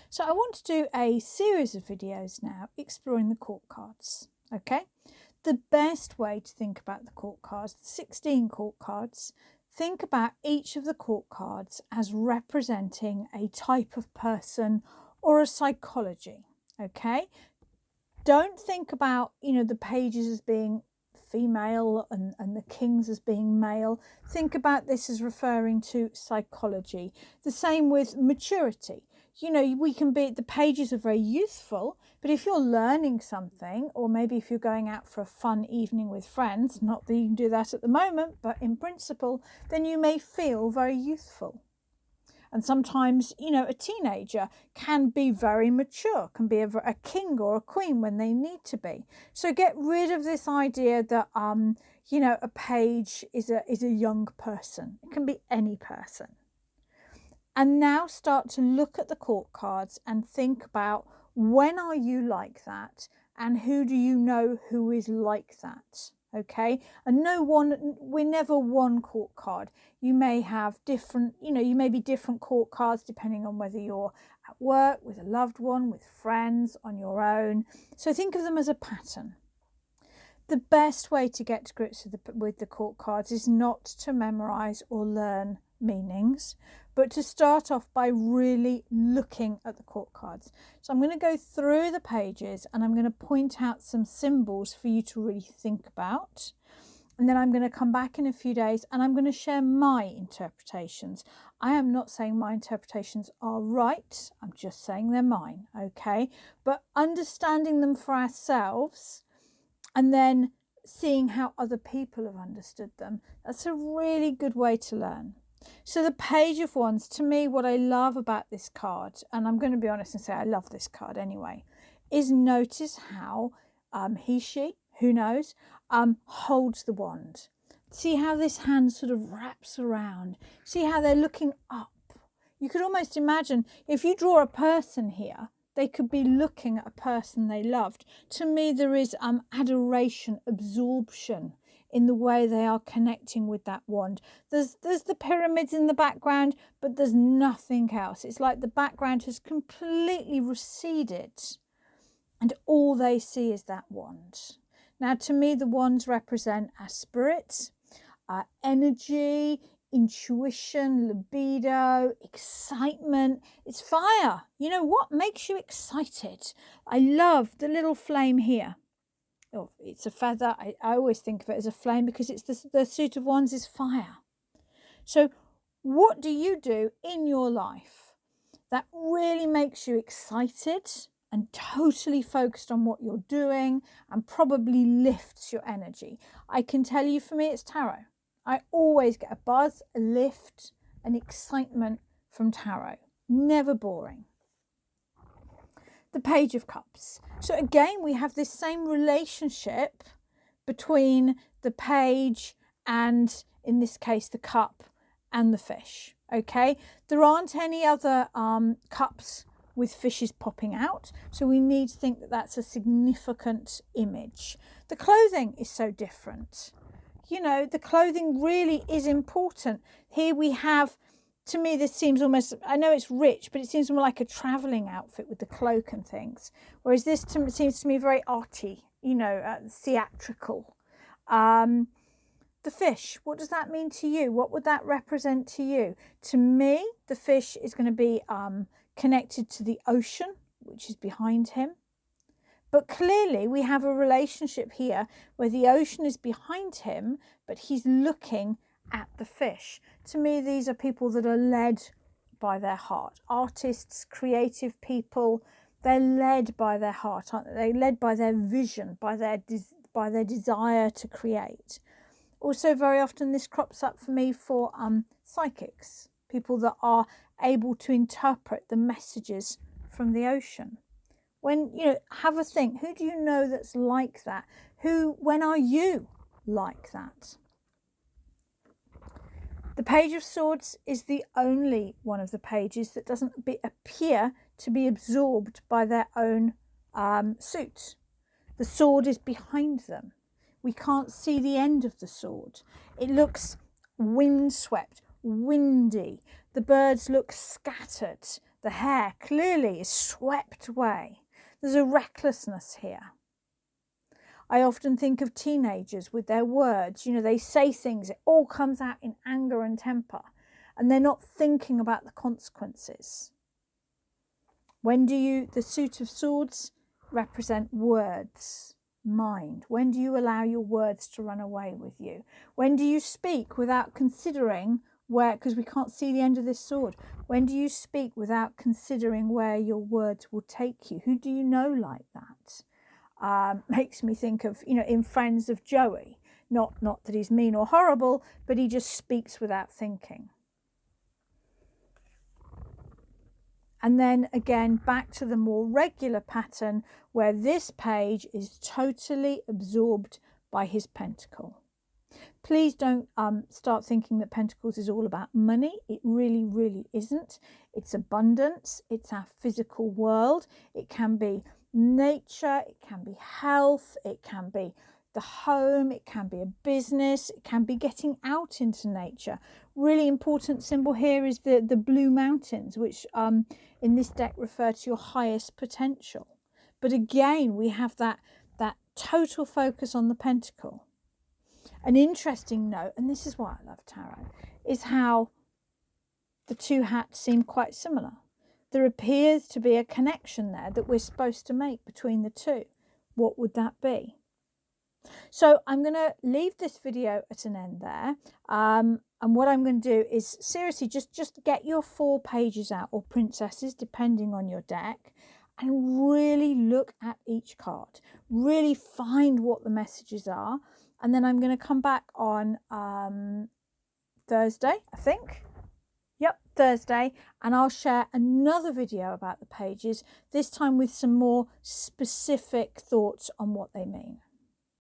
So I want to do a series of videos now exploring the court cards. Okay, the best way to think about the court cards, the 16 court cards, think about each of the court cards as representing a type of person or a psychology. Okay, don't think about, the pages as being female and the kings as being male. Think about this as referring to psychology. The same with maturity. We can be, the pages are very youthful, but if you're learning something, or maybe if you're going out for a fun evening with friends, not that you can do that at the moment, but in principle, then you may feel very youthful. And sometimes, a teenager can be very mature, can be a king or a queen when they need to be. So get rid of this idea that, a page is a young person. It can be any person. And now start to look at the court cards and think about, when are you like that? And who do you know who is like that? Okay, and we're never one court card. You may have different, you may be different court cards depending on whether you're at work, with a loved one, with friends, on your own. So think of them as a pattern. The best way to get to grips with the court cards is not to memorize or learn meanings, but to start off by really looking at the court cards. So I'm going to go through the pages and I'm going to point out some symbols for you to really think about. And then I'm going to come back in a few days and I'm going to share my interpretations. I am not saying my interpretations are right. I'm just saying they're mine, okay? But understanding them for ourselves and then seeing how other people have understood them, that's a really good way to learn. So the Page of Wands, to me, what I love about this card, and I'm going to be honest and say I love this card anyway, is notice how she, who knows, holds the wand. See how this hand sort of wraps around. See how they're looking up. You could almost imagine, if you draw a person here, they could be looking at a person they loved. To me, there is adoration, absorption in the way they are connecting with that wand. There's the pyramids in the background, but there's nothing else. It's like the background has completely receded and all they see is that wand. Now, to me, the wands represent our spirit, our energy, intuition, libido, excitement. It's fire. What makes you excited? I love the little flame here. Oh, it's a feather. I always think of it as a flame because it's the suit of wands is fire. So what do you do in your life that really makes you excited and totally focused on what you're doing and probably lifts your energy? I can tell you, for me, it's tarot. I always get a buzz, a lift, an excitement from tarot. Never boring. The Page of Cups. So again, we have this same relationship between the page and, in this case, the cup and the fish. Okay, there aren't any other cups with fishes popping out, so we need to think that that's a significant image. The clothing is so different. The clothing really is important. Here we have, to me, this seems almost, I know it's rich, but it seems more like a travelling outfit with the cloak and things. Whereas this seems to me very arty, theatrical. The fish, what does that mean to you? What would that represent to you? To me, the fish is going to be connected to the ocean, which is behind him. But clearly we have a relationship here where the ocean is behind him, but he's looking at the fish. To me, these are people that are led by their heart. Artists, creative people, they're led by their heart, aren't they? They're led by their vision, by their desire to create. Also, very often this crops up for me for psychics, people that are able to interpret the messages from the ocean. When, have a think, who do you know that's like that? When are you like that? The Page of Swords is the only one of the pages that doesn't appear to be absorbed by their own suit. The sword is behind them. We can't see the end of the sword. It looks windswept, windy. The birds look scattered. The hair clearly is swept away. There's a recklessness here. I often think of teenagers with their words. You know, they say things, it all comes out in anger and temper, and they're not thinking about the consequences. The Suit of Swords represent words, mind. When do you allow your words to run away with you? When do you speak without considering where, because we can't see the end of this sword, when do you speak without considering where your words will take you? Who do you know like that? Makes me think of, you know, in Friends of Joey, not that he's mean or horrible, but he just speaks without thinking. And then again, back to the more regular pattern where this page is totally absorbed by his pentacle. Please don't start thinking that Pentacles is all about money. It really, really isn't. It's abundance. It's our physical world. It can be nature. It can be health. It can be the home. It can be a business. It can be getting out into nature. Really important symbol here is the blue mountains, which in this deck refer to your highest potential. But again, we have that total focus on the pentacle. An interesting note, and this is why I love tarot, is how the two hats seem quite similar. There appears to be a connection there that we're supposed to make between the two. What would that be? So I'm going to leave this video at an end there. And what I'm going to do is seriously just get your 4 pages out, or princesses, depending on your deck, and really look at each card. Really find what the messages are. And then I'm going to come back on Thursday, I think. Yep, Thursday. And I'll share another video about the pages, this time with some more specific thoughts on what they mean.